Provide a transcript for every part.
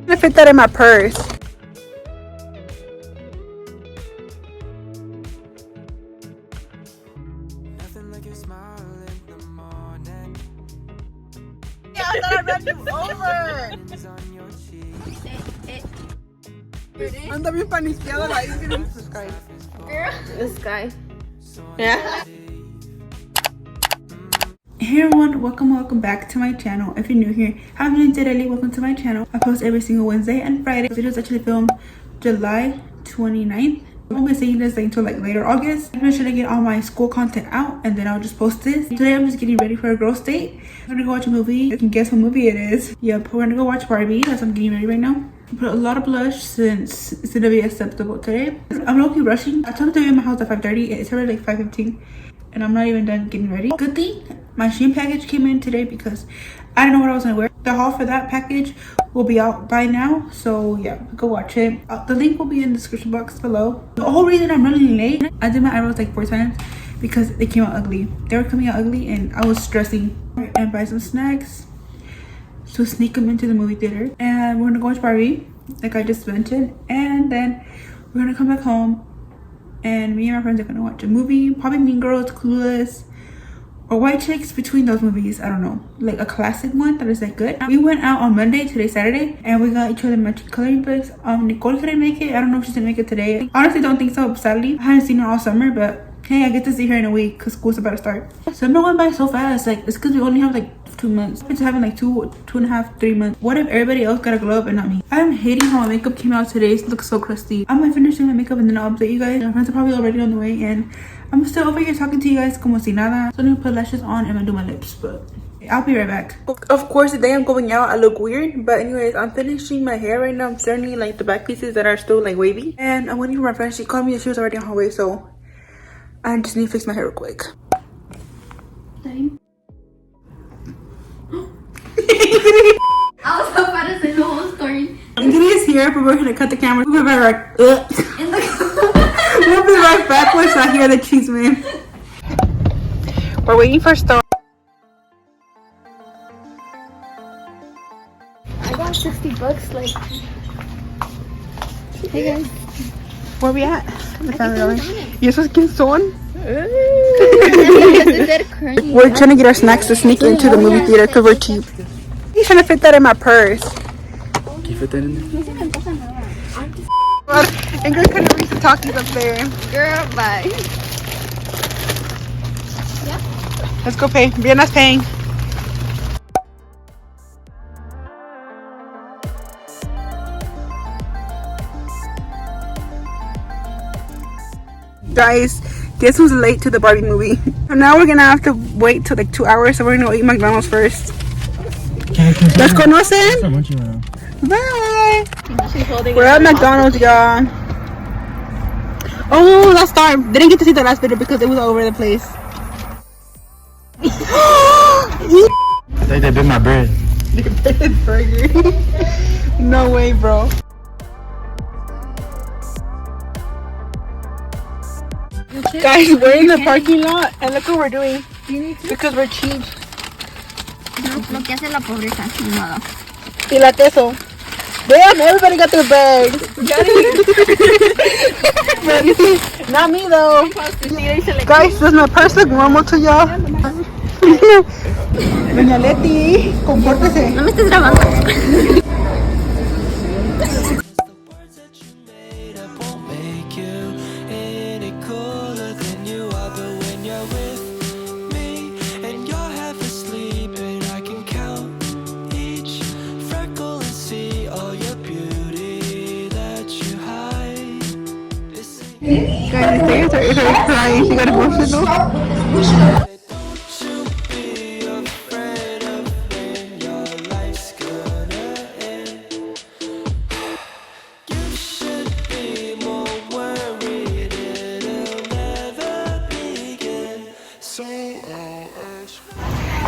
gonna fit that in my purse. Yeah, I thought I ran you over. Anda bien paniqueada la Ingrid. This guy. This guy. Yeah. Hey everyone, welcome back to my channel. If you're new here, hi, my name's Yareli. Welcome to my channel. I post every single Wednesday and Friday. This video is actually filmed July 29th. I won't be seeing this until like later August. I'm just trying to get all my school content out and then I'll just post this. Today I'm just getting ready for a girls' date. I'm gonna go watch a movie. You can guess what movie it is. Yep, we're gonna go watch Barbie. That's what I'm getting ready right now. I put a lot of blush since it's gonna be acceptable today. I'm low-key rushing. I told her to be in my house at 5:30. It's already like 5:15 and I'm not even done getting ready. Good thing my SHEIN package came in today because I didn't know what I was gonna wear. The haul for that package will be out by now, so yeah, go watch it. The link will be in the description box below. The whole reason I'm running late, I did my eyebrows like 4 times because they came out ugly. They were coming out ugly and I was stressing. And buy some snacks to sneak them into the movie theater, and we're gonna go watch Barbie like I just mentioned, and then we're gonna come back home and me and my friends are gonna watch a movie, probably Mean Girls, Clueless, or White Chicks. Between those movies, I don't know, like a classic one that is like good. We went out on Monday, today's Saturday, and we got each other matching coloring books. Nicole couldn't make it. I don't know if she's gonna make it today. Honestly, don't think so, sadly. I haven't seen her all summer, but hey, I get to see her in a week because school's about to start. Summer went by so fast. Like, it's because we only have like 2 months. It's having like 2.5, 3 months. What if everybody else got a glow up and not me? I'm hating how my makeup came out today. It looks so crusty. I'm gonna finish doing my makeup and then I'll update you guys. My friends are probably already on the way and I'm still over here talking to you guys como si nada. So I'm gonna put lashes on and I'm gonna do my lips, but I'll be right back. Of course, the day I'm going out, I look weird. But anyways, I'm finishing my hair right now. I'm starting like the back pieces that are still like wavy. And I'm waiting for my friend. She called me and she was already on her way, so I just need to fix my hair real quick. I was about to say the whole story. Ingrid is here, but we're gonna cut the camera. We'll be right back. We'll be right back once I hear the cheese man. We're waiting for Star. I got $60 like. Hey guys. Where we at? ¿Y esos quién son? We're trying to get our snacks to sneak into the movie theater because we're cheap. He's trying to fit that in my purse. Can you fit that in there? Ingrid couldn't reach the talkies up there. Girl, bye. Let's go pay. Vienna's paying. Guys, guess who's late to the Barbie movie? Now we're gonna have to wait till like 2 hours, so we're gonna go eat McDonald's first. Let's go, Nosen. Bye. We're at McDonald's, y'all. Oh, that's Star. Didn't get to see the last video because it was all over the place. I think they bit my bread. Burger. No way, bro. Guys, we're in the parking lot and look what we're doing because we're cheap. Lo que hace la pobreza, ni modo. Y la queso. Damn, everybody got their bag. Not me though. Guys, does my purse look normal to y'all? Doña Leti, compórtese. No me estés grabando. Guys, the stairs are crying. She got emotional.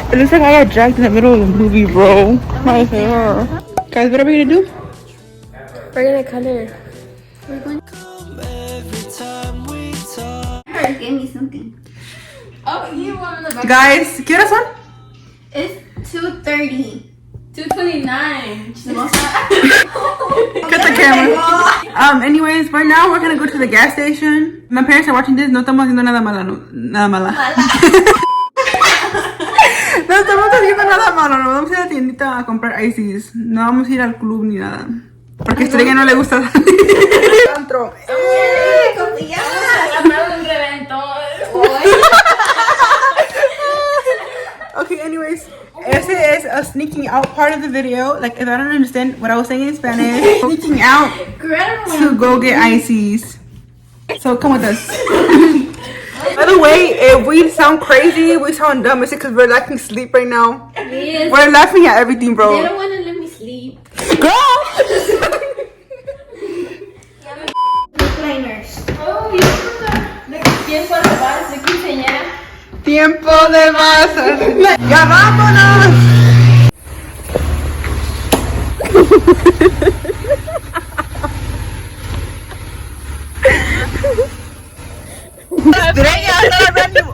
It looks like I got dragged in the middle of the movie, bro. My hair. Guys, what are we gonna do? We're gonna color. We're going. Give me something. Oh, you want the back. Guys, ¿qué horas son? It's 2:30. $2.29. Cut the camera. Anyways, right now we're gonna go to the gas station. My parents are watching this. No estamos haciendo nada mala. Nada mala. No estamos haciendo nada malo. No vamos a ir a la tiendita a comprar ices. No vamos a ir al club ni nada. Porque a Estrella no le gusta salir. Okay, anyways, ese is a sneaking out part of the video. Like, if I don't understand what I was saying in Spanish, sneaking out to go get ices. So come with us. By the way, if we sound crazy, we sound dumb, it's because we're lacking sleep right now. Yes. We're laughing at everything, bro. They don't want to let me sleep. Girl! Oh, you remember the tiempo de vals de quinceañera? Tiempo de más. ¡Ya vámonos! Estrella, I thought I ran you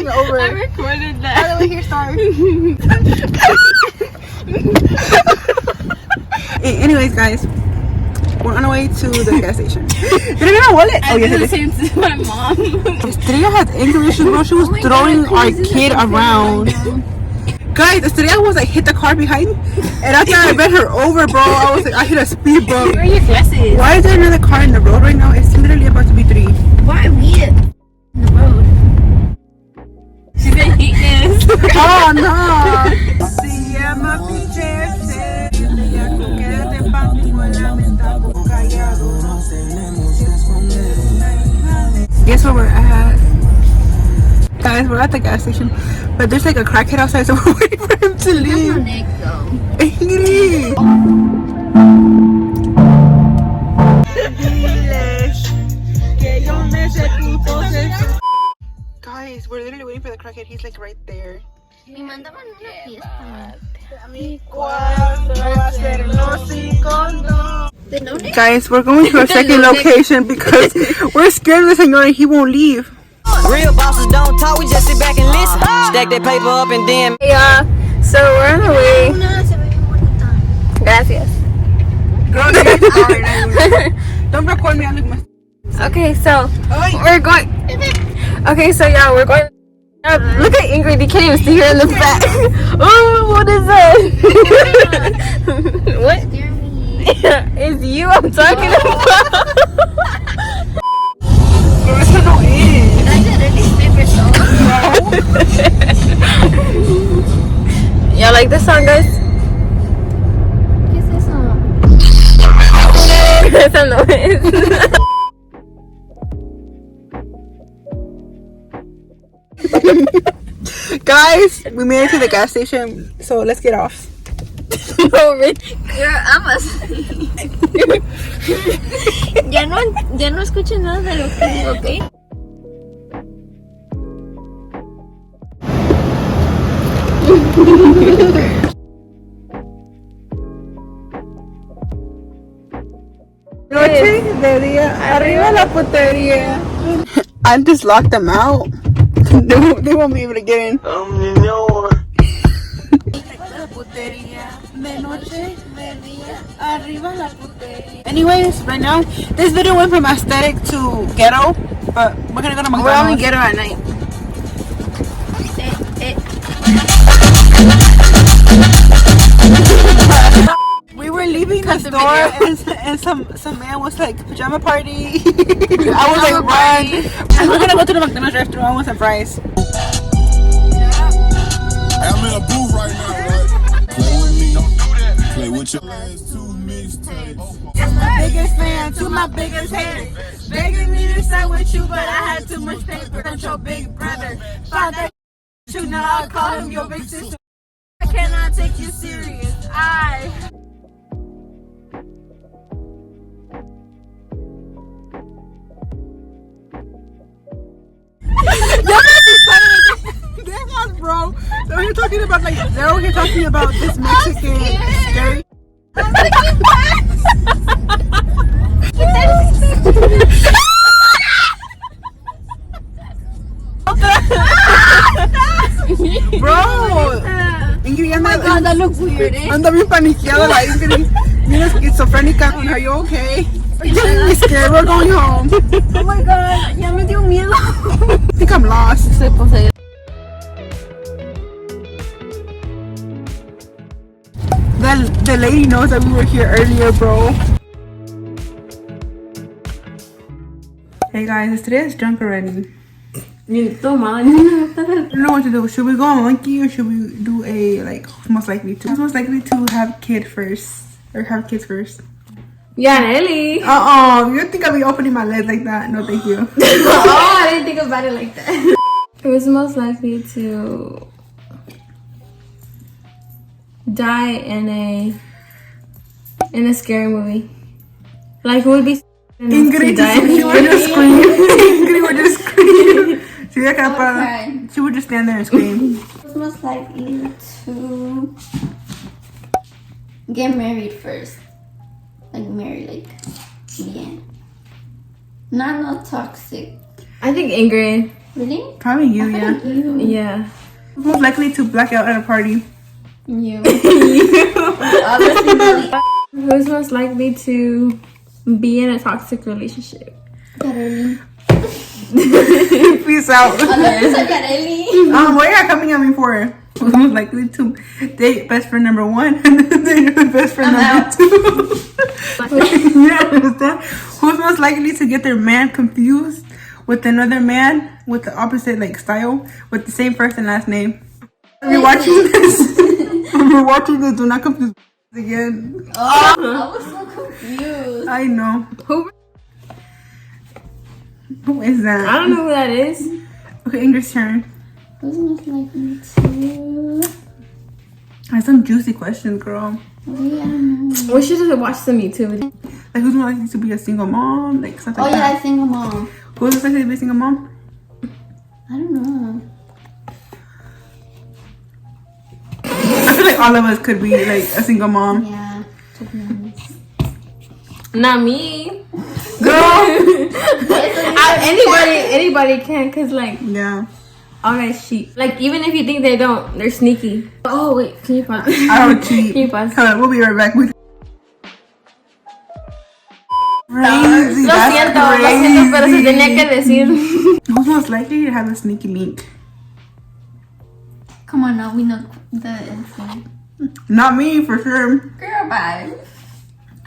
over. I recorded that. How do we hear stars? Anyways, guys, we're on our way to the gas station. Did I get a wallet? Oh, yes, I did the same to my mom. Estrella had anger issues, bro. She was throwing our kid around. Guys, Estrella was like hit the car behind, and after I ran her over, bro, I was like, I hit a speed bump. Where are your glasses? Why is there another car in the road right now? It's literally about to be 3. Why are we in the road? She's gonna hate this. Oh no! Guess where we're at? Guys, we're at the gas station, but there's like a crackhead outside, so we're waiting for him to leave. Nick, though. Guys, we're literally waiting for the crackhead. He's like right there. Me mandaban una fiesta. Guys, we're going to our second location because we're scared of the senor and he won't leave. Real bosses don't talk, we just sit back and listen. Stack that paper up and then. Hey y'all, so we're on the way. Gracias. Girl, don't record me. I look my. Okay, so we're going. Okay, so yeah, we're going. Look at Ingrid, you can't even see her in the back. Oh, what is that? What? It's you I'm talking about. Eso no es. Y'all like this song, guys? ¿Qué es eso? Eso no es. Guys, we made it to the gas station, so let's get off. No, you're asleep. Ya no escucho nada de lo que digo, ¿ok? Noche de día, arriba la putería. I just locked them out. They won't be able to get in. Anyways, right now, this video went from aesthetic to ghetto, but we're gonna go to McDonald's. We're only ghetto at night. We were leaving the store and some man was like, pajama party. I was like, run. And we're gonna go to the McDonald's restaurant with some fries. I'm in a booth right now, right? Play with me, don't do that. Play with your last 2 mixtapes. That's my biggest fan to my biggest hater. Begging me to stay with you, but I had too much paper. That's your big brother. Father, you now I call him your big sister. I cannot take you serious. Bro, so you're talking about like Zero, you're talking about this Mexican scary. Bro, Ingrid, Oh my god, that looks weird, eh? anda bien paniqueada la Ingrid. Bien esquizofrénica. Are you okay? You're getting me scared. We're going home. Oh my god, ya me dio miedo. I think I'm lost. Estoy poseída. The lady knows that we were here earlier, bro. Hey guys, today is drunk already. Toma. I don't know what to do. Should we go on monkey or should we do a like who's most likely to? Who's most likely to have kid first or have kids first? Yareli. You think I'll be opening my legs like that? No, thank you. Oh, I didn't think about it like that. Who's most likely to die in a scary movie? Like who would be Ingrid she would just scream. Ingrid would just scream. She would just stand there and scream. Who's most likely to get married first? Like marry, like yeah. Not toxic. I think Ingrid. Really? Probably you, yeah. You. Yeah. Who's most likely to black out at a party? You. Obviously, really. Who's most likely to be in a toxic relationship? Yareli. Peace out. Yareli. What are you coming at me for? Who's most likely to date best friend number 1 and then date best friend number 2? You don't understand? Who's most likely to get their man confused with another man with the opposite like style with the same first and last name? When you're watching this, do not confuse again. Oh, I was so confused. I know. Who is that? I don't know who that is. Okay, Ingrid's turn. Who's most likely to? That's some juicy questions, girl. Really, I don't know. We should have watched some YouTube. Like, who's more likely to be a single mom? Like, something Oh like yeah, that. I single mom. Who's most likely to be a single mom? I don't know. I feel like all of us could be, like, a single mom. Yeah, to be honest. Not me. Girl! Anybody can, cause like Yeah. all that shit. Like even if you think they don't, they're sneaky. Oh wait, can you pause? I don't cheat. Can you pause? Hold on, we'll be right back. Crazy. Lo siento, pero se tenía que decir. Who's most likely to have a sneaky link? Come on now, we know the answer. Not me, for sure. Girl, bye.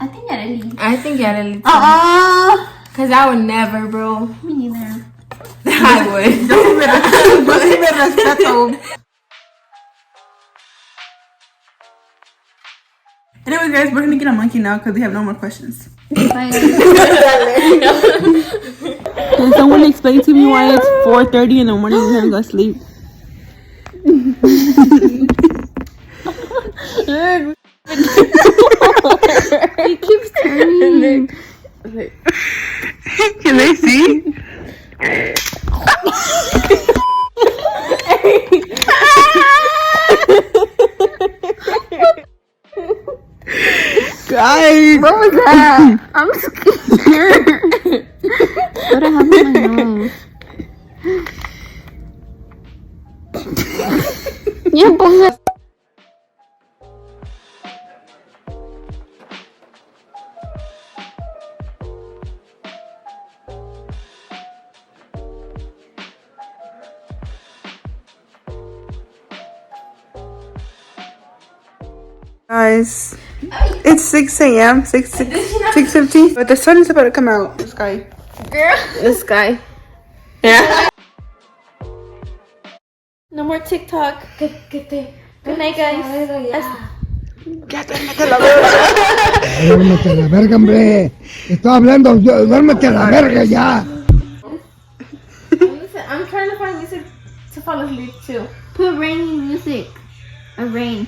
I think Yareli. I think Yareli. Cause I would never, bro. Me neither. I would. Yo sí me respeto. Anyways, guys, we're gonna get a monkey now because we have no more questions. Bye. Can someone explain to me why it's 4:30 in the morning and we're gonna go sleep? He keeps turning. Can they see? Guys, What was that? I'm scared. What happened to my nose? Yeah, but guys, it's 6 a.m. 6:15. But the sun is about to come out. This guy. this guy. Yeah. No more TikTok. Good night, guys. Duérmete a la verga, hombre. Estoy hablando, duérmete a la verga ya. I'm trying to find music to fall asleep to. Put rainy music. A rain.